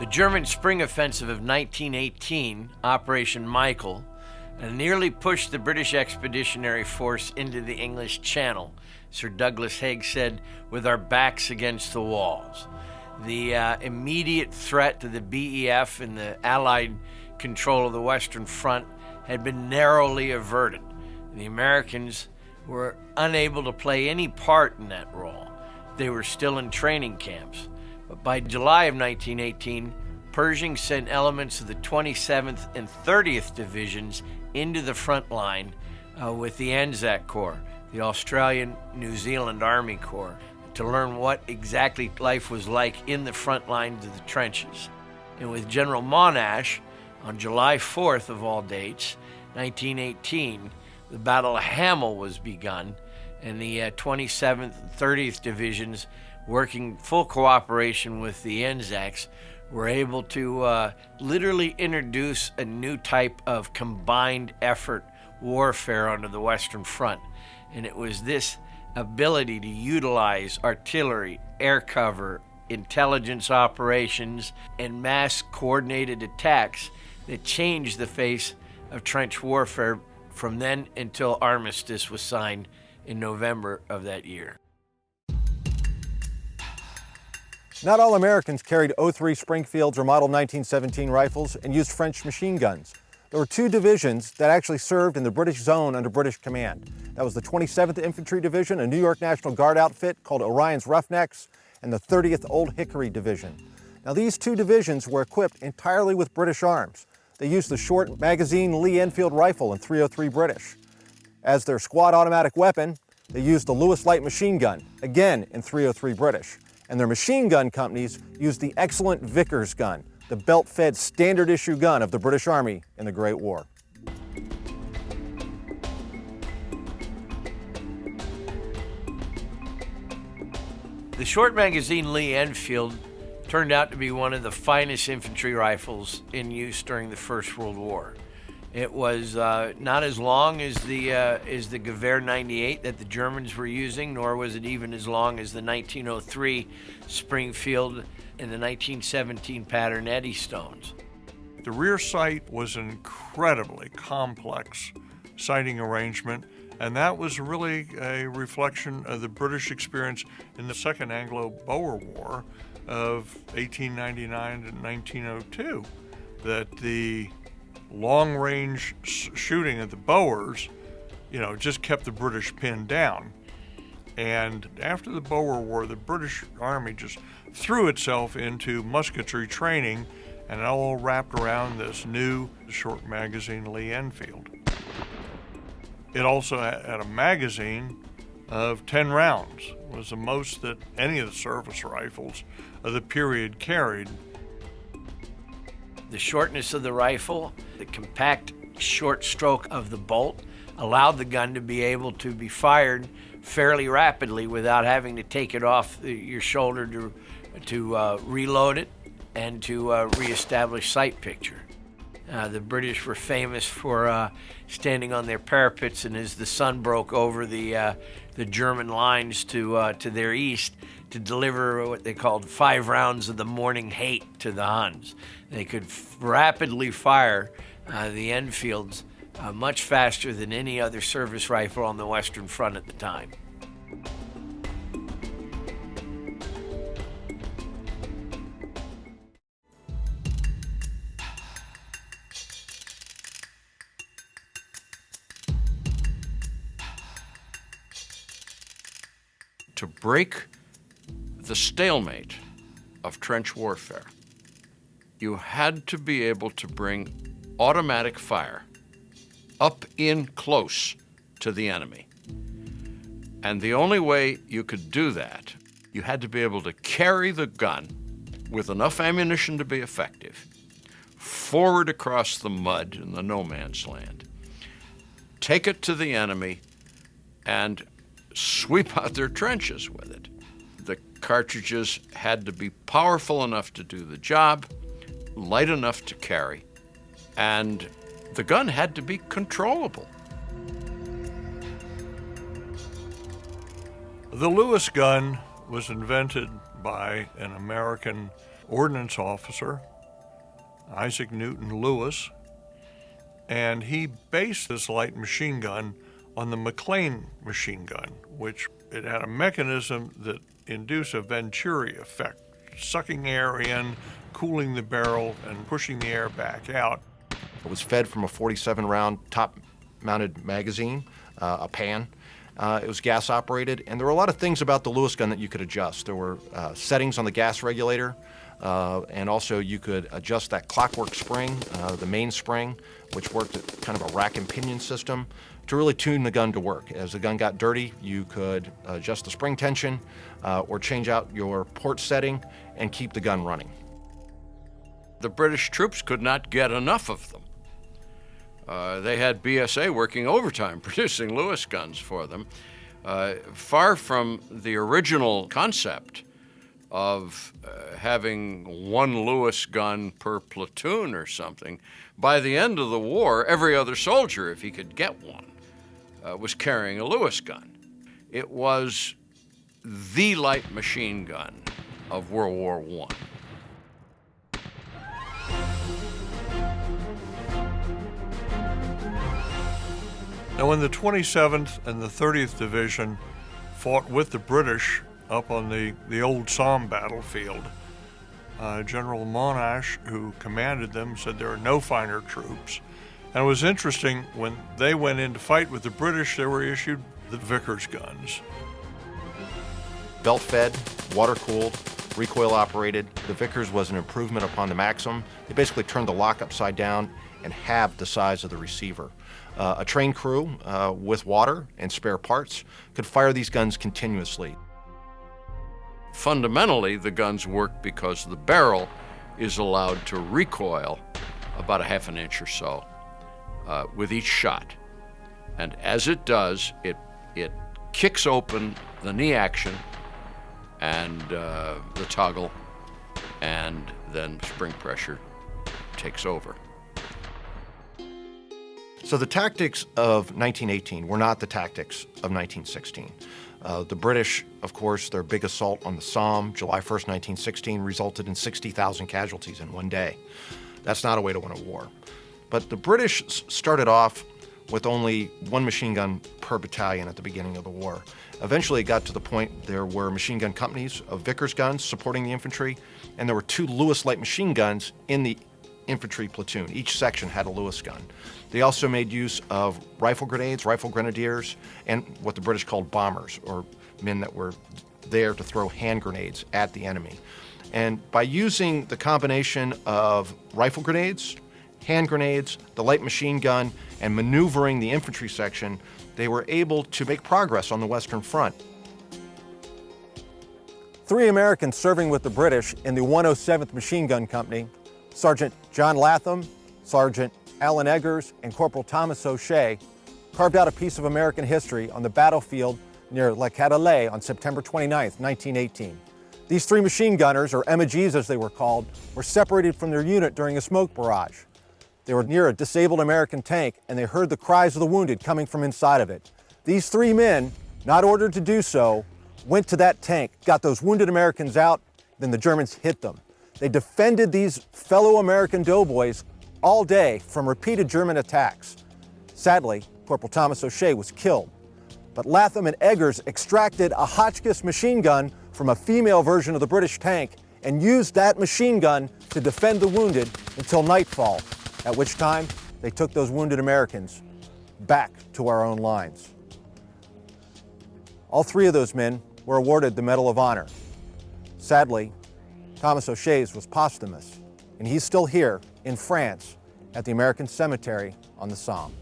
The German spring offensive of 1918, Operation Michael, nearly pushed the British Expeditionary Force into the English Channel. Sir Douglas Haig said, "with our backs against the walls." The immediate threat to the BEF and the Allied control of the Western Front had been narrowly averted. The Americans were unable to play any part in that role. They were still in training camps. But by July of 1918, Pershing sent elements of the 27th and 30th Divisions into the front line with the Anzac Corps, the Australian New Zealand Army Corps, to learn what exactly life was like in the front lines of the trenches. And with General Monash, on July 4th of all dates, 1918, the Battle of Hamel was begun, and the 27th and 30th Divisions, working full cooperation with the Anzacs, were able to literally introduce a new type of combined effort warfare onto the Western Front. And it was this ability to utilize artillery, air cover, intelligence operations, and mass coordinated attacks that changed the face of trench warfare from then until armistice was signed in November of that year. Not all Americans carried .03 Springfields or Model 1917 rifles and used French machine guns. There were two divisions that actually served in the British zone under British command. That was the 27th Infantry Division, a New York National Guard outfit called Orion's Roughnecks, and the 30th Old Hickory Division. Now these two divisions were equipped entirely with British arms. They used the short magazine Lee Enfield rifle in .303 British. As their squad automatic weapon, they used the Lewis light machine gun, again in .303 British. And their machine gun companies used the excellent Vickers gun, the belt-fed standard issue gun of the British Army in the Great War. The short magazine Lee Enfield turned out to be one of the finest infantry rifles in use during the First World War. It was not as long as the Gewehr 98 that the Germans were using, nor was it even as long as the 1903 Springfield and the 1917 pattern Eddystones. The rear sight was an incredibly complex sighting arrangement, and that was really a reflection of the British experience in the Second Anglo-Boer War of 1899 to 1902, that the long-range shooting of the Boers, just kept the British pinned down. And after the Boer War, the British Army just threw itself into musketry training, and it all wrapped around this new short magazine Lee Enfield. It also had a magazine of 10 rounds. It was the most that any of the service rifles of the period carried. The shortness of the rifle, the compact short stroke of the bolt, allowed the gun to be able to be fired fairly rapidly without having to take it off your shoulder to reload it and to reestablish sight picture. The British were famous for standing on their parapets, and as the sun broke over the German lines to their east, to deliver what they called 5 rounds of the morning hate to the Huns. They could rapidly fire the Enfields much faster than any other service rifle on the Western Front at the time. To break the stalemate of trench warfare, you had to be able to bring automatic fire up in close to the enemy. And the only way you could do that, you had to be able to carry the gun with enough ammunition to be effective, forward across the mud in the no man's land, take it to the enemy, and sweep out their trenches with it. The cartridges had to be powerful enough to do the job, light enough to carry, and the gun had to be controllable. The Lewis gun was invented by an American ordnance officer Isaac Newton Lewis, and he based this light machine gun on the McLean machine gun, which it had a mechanism that induced a Venturi effect, sucking air in, cooling the barrel, and pushing the air back out. It was fed from a 47-round top-mounted magazine, a pan. It was gas-operated, and there were a lot of things about the Lewis gun that you could adjust. There were settings on the gas regulator, and also you could adjust that clockwork spring, the main spring, which worked at kind of a rack and pinion system, to really tune the gun to work. As the gun got dirty, you could adjust the spring tension or change out your port setting and keep the gun running. The British troops could not get enough of them. They had BSA working overtime producing Lewis guns for them. Far from the original concept of having one Lewis gun per platoon or something, by the end of the war, every other soldier, if he could get one, was carrying a Lewis gun. It was the light machine gun of World War I. Now, when the 27th and the 30th Division fought with the British up on the old Somme battlefield, General Monash, who commanded them, said there are no finer troops. And it was interesting, when they went in to fight with the British, they were issued the Vickers guns. Belt-fed, water-cooled, recoil-operated. The Vickers was an improvement upon the Maxim. They basically turned the lock upside down and halved the size of the receiver. A trained crew with water and spare parts could fire these guns continuously. Fundamentally, the guns work because the barrel is allowed to recoil about a half an inch or so with each shot. And as it does, it kicks open the knee action and the toggle, and then spring pressure takes over. So the tactics of 1918 were not the tactics of 1916. The British, of course, their big assault on the Somme, July 1st, 1916, resulted in 60,000 casualties in one day. That's not a way to win a war. But the British started off with only one machine gun per battalion at the beginning of the war. Eventually it got to the point there were machine gun companies of Vickers guns supporting the infantry, and there were 2 Lewis light machine guns in the infantry platoon. Each section had a Lewis gun. They also made use of rifle grenades, rifle grenadiers, and what the British called bombers, or men that were there to throw hand grenades at the enemy. And by using the combination of rifle grenades, hand grenades, the light machine gun, and maneuvering the infantry section, they were able to make progress on the Western Front. 3 Americans serving with the British in the 107th Machine Gun Company, Sergeant John Latham, Sergeant Alan Eggers, and Corporal Thomas O'Shea, carved out a piece of American history on the battlefield near Le Catelet on September 29, 1918. These 3 machine gunners, or MGs as they were called, were separated from their unit during a smoke barrage. They were near a disabled American tank, and they heard the cries of the wounded coming from inside of it. These 3 men, not ordered to do so, went to that tank, got those wounded Americans out, then the Germans hit them. They defended these fellow American doughboys all day from repeated German attacks. Sadly, Corporal Thomas O'Shea was killed, but Latham and Eggers extracted a Hotchkiss machine gun from a female version of the British tank and used that machine gun to defend the wounded until nightfall, at which time they took those wounded Americans back to our own lines. All 3 of those men were awarded the Medal of Honor. Sadly, Thomas O'Shea's was posthumous, and he's still here in France at the American Cemetery on the Somme.